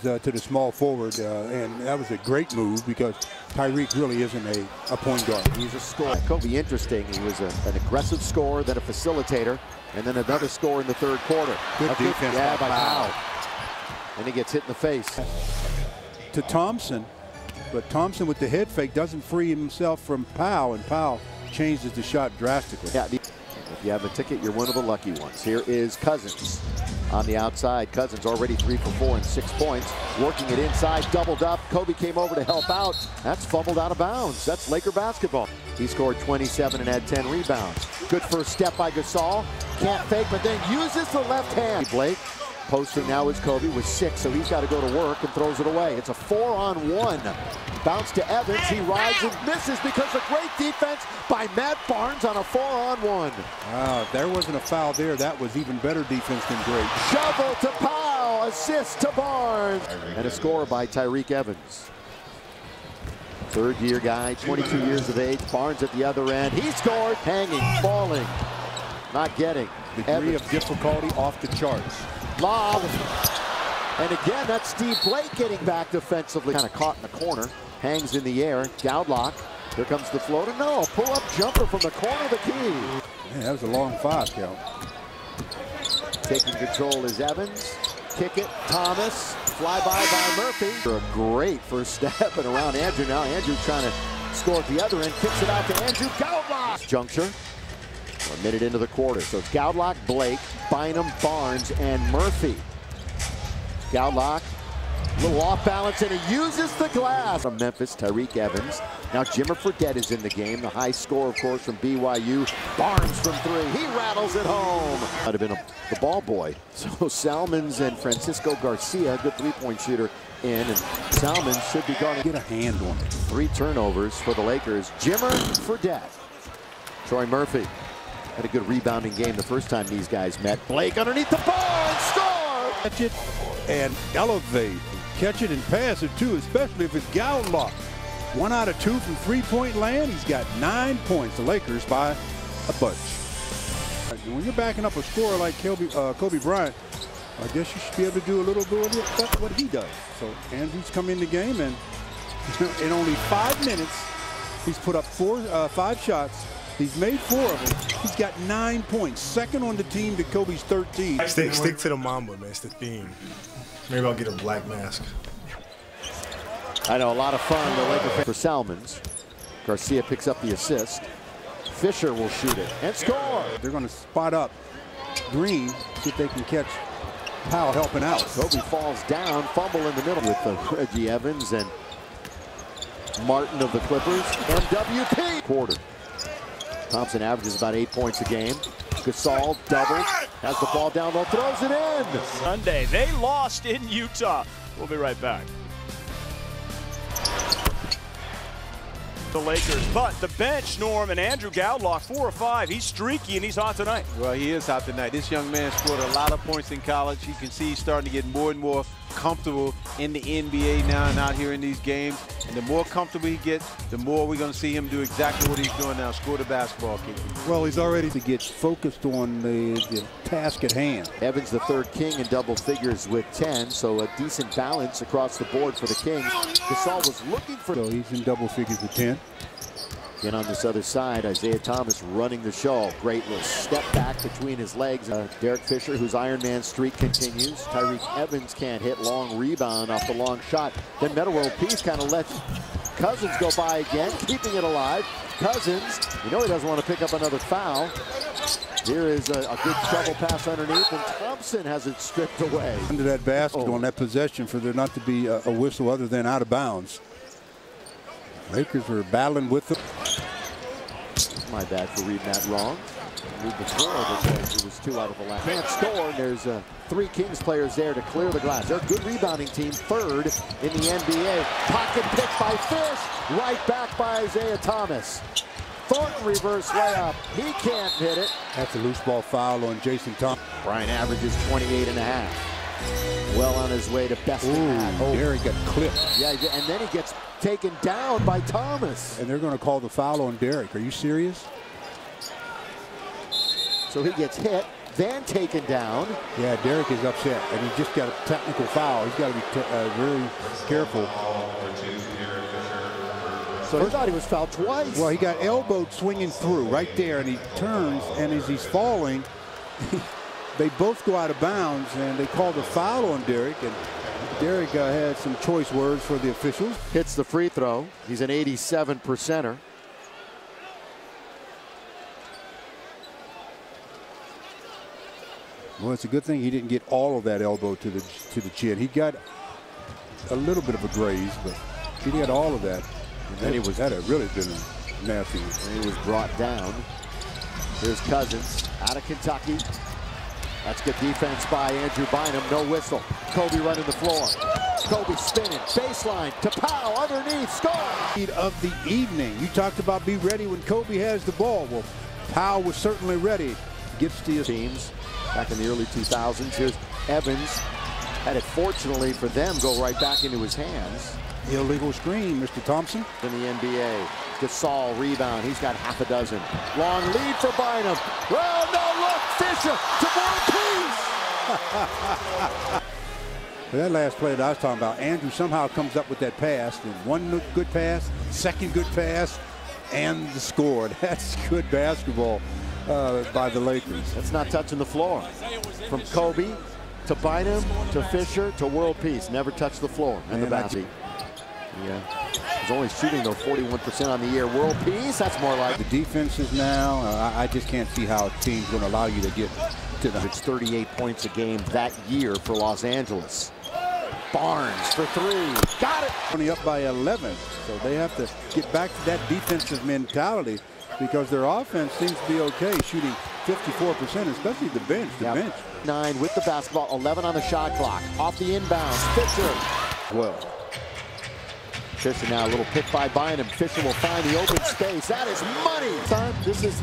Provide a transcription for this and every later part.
Evans to the small forward, and that was a great move because Tyreek really isn't a point guard. He's a scorer. Could be interesting. He was an aggressive scorer, then a facilitator, and then another score in the third quarter. Good defense by by Powell. And he gets hit in the face. To Thompson, but Thompson with the head fake doesn't free himself from Powell, and Powell changes the shot drastically. Yeah, if you have a ticket, you're one of the lucky ones. Here is Cousins on the outside. Cousins already 3 for 4 and 6 points. Working it inside, doubled up. Kobe came over to help out. That's fumbled out of bounds. That's Laker basketball. He scored 27 and had 10 rebounds. Good first step by Gasol. Can't fake, but then uses the left hand. Blake posting now is Kobe with 6, so he's got to go to work and throws it away. It's a 4-on-1. Bounce to Evans. He rides and misses because of great defense by Matt Barnes on a 4-on-1. Wow, if there wasn't a foul there, that was even better defense than great. Shovel to Powell, assist to Barnes. And a score by Tyreek Evans. Third-year guy, 22 years of age. Barnes at the other end. He scored, hanging, falling, not getting. Degree of difficulty off the charts. Lob. And again, that's Steve Blake getting back defensively. Kind of caught in the corner. Hangs in the air. Gowdlock. Here comes the floater. No, pull-up jumper from the corner of the key. Man, that was a long 5 count. Taking control is Evans. Kick it. Thomas. Flyby by Murphy. For a great first step and around Andrew now. Andrew trying to score at the other end. Kicks it out to Andrew. Gowdlock. Juncture. A minute into the quarter. So it's Gowdlock, Blake, Bynum, Barnes, and Murphy. Gowdlock, a little off balance, and he uses the glass. From Memphis, Tyreek Evans. Now Jimmer Fredette is in the game. The high score, of course, from BYU. Barnes from 3. He rattles it home. Might have been the ball boy. So Salmons and Francisco Garcia, good three-point shooter in. And Salmons should be going to get a hand on it. 3 turnovers for the Lakers. Jimmer Fredette. Troy Murphy had a good rebounding game the first time these guys met. Blake underneath the ball and score! Catch it and elevate. Catch it and pass it too, especially if it's Gowdlock. 1 out of 2 from three-point land. He's got 9 points. The Lakers by a bunch. When you're backing up a scorer like Kobe Bryant, I guess you should be able to do a little bit of what he does. So Andrews come in the game, and in only 5 minutes, he's put up 5 shots. He's made 4 of them. He's got 9 points. Second on the team to Kobe's 13. Stick to the Mamba, man. It's the theme. Maybe I'll get a black mask. I know, a lot of fun. The Lakers for Salmons. Garcia picks up the assist. Fisher will shoot it and score. They're going to spot up Green, see if they can catch Powell helping out. Kobe falls down, fumble in the middle with Reggie Evans and Martin of the Clippers. MWP. Quarter. Thompson averages about 8 points a game. Gasol doubles, has the ball down low, throws it in. Sunday, they lost in Utah. We'll be right back. The Lakers, but the bench, Norm, and Andrew Gowdlock, 4 or 5. He's streaky and he's hot tonight. Well, he is hot tonight. This young man scored a lot of points in college. You can see he's starting to get more and more comfortable in the NBA now and out here in these games. And the more comfortable he gets, the more we're going to see him do exactly what he's doing now, score the basketball kick. Well, he's already to get focused on the task at hand. Evans, the third king in double figures with 10, so a decent balance across the board for the Kings. Gasol was looking for... So he's in double figures with 10. Again on this other side, Isaiah Thomas running the show. Great little step back between his legs. Derek Fisher, whose Iron Man streak continues. Tyreek Evans can't hit. Long rebound off the long shot. Then Metta World Peace kind of lets Cousins go by again, keeping it alive. Cousins, you know he doesn't want to pick up another foul. Here is a good shovel pass underneath, and Thompson has it stripped away. Under that basket on that possession for there not to be a whistle other than out of bounds. Lakers were battling with them. My bad for reading that wrong. Moved the floor because it was 2 out of the last. Can't score, and there's 3 Kings players there to clear the glass. They're a good rebounding team, 3rd in the NBA. Pocket pick by Fish, right back by Isaiah Thomas. Thornton reverse layup. He can't hit it. That's a loose ball foul on Jason Thompson. Bryant averages 28.5. Well on his way to best in that. Oh, Derek got clipped. Yeah, and then he gets taken down by Thomas. And they're going to call the foul on Derek. Are you serious? So he gets hit. then taken down. Yeah, Derek is upset, and he just got a technical foul. He's got to be very careful. So he thought he was fouled twice. Well, he got elbowed swinging through right there, and he turns, and as he's falling, they both go out of bounds, and they called a foul on Derek, and Derek had some choice words for the officials. Hits the free throw. He's an 87%er. Well, it's a good thing he didn't get all of that elbow to the chin. He got a little bit of a graze, but he got all of that. And then that had really been a nasty. And he was brought down. Here's Cousins out of Kentucky. That's good defense by Andrew Bynum. No whistle. Kobe running the floor. Kobe spinning. Baseline to Powell. Underneath. Score. Of the evening. You talked about be ready when Kobe has the ball. Well, Powell was certainly ready. Gets to his teams back in the early 2000s. Here's Evans. Had it, fortunately for them, go right back into his hands. Illegal screen, Mr. Thompson. In the NBA. Gasol rebound. He's got half a dozen. Long lead for Bynum. Well, no look. Fisher to World Peace. That last play that I was talking about, Andrew somehow comes up with that pass. And one good pass, second good pass, and the score. That's good basketball by the Lakers. That's not touching the floor. From Kobe to Bynum to Fisher to World Peace. Never touched the floor and the basket. Yeah, he's only shooting though 41% on the year. World Peace, that's more like the defenses now. I just can't see how a team's going to allow you to get to the. It's 38 points a game that year for Los Angeles. Barnes for three, got it. Only up by 11, so they have to get back to that defensive mentality because their offense seems to be okay, shooting 54%, especially the bench. Bench. 9 with the basketball, 11 on the shot clock. Off the inbounds, Fisher. Well. Fisher now a little pick by Bynum. Fisher will find the open space. That is money. This is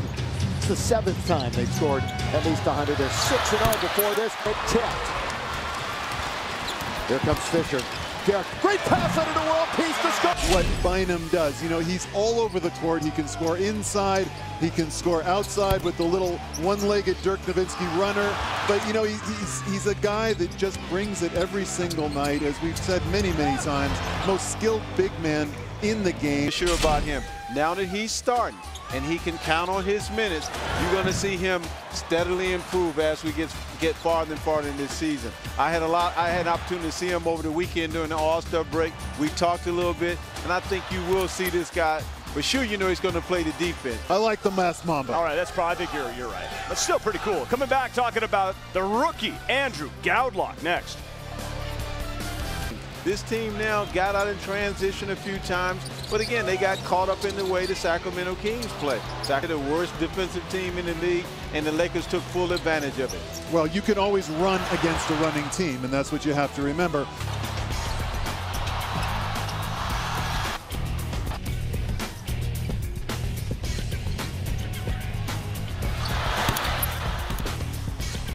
the 7th time they've scored at least 100. They're 6-0 before this. It tipped. Here comes Fisher. Derek, great pass under the World Peace to score. What Bynum does, you know, he's all over the court. He can score inside, he can score outside with the little one-legged Dirk Nowitzki runner. But you know, he's a guy that just brings it every single night. As we've said many times, most skilled big man in the game. Sure about him. Now that he's starting and he can count on his minutes, you're going to see him steadily improve as we get farther and farther in this season. I had an opportunity to see him over the weekend during the All-Star break. We talked a little bit, and I think you will see this guy. For sure, you know he's going to play the defense. I like the Mass Mamba. All right, that's probably, I think you're right. But still pretty cool. Coming back, talking about the rookie, Andrew Gowdlock, next. This team now got out in transition a few times, but again, they got caught up in the way the Sacramento Kings play. They're the worst defensive team in the league, and the Lakers took full advantage of it. Well, you can always run against a running team, and that's what you have to remember.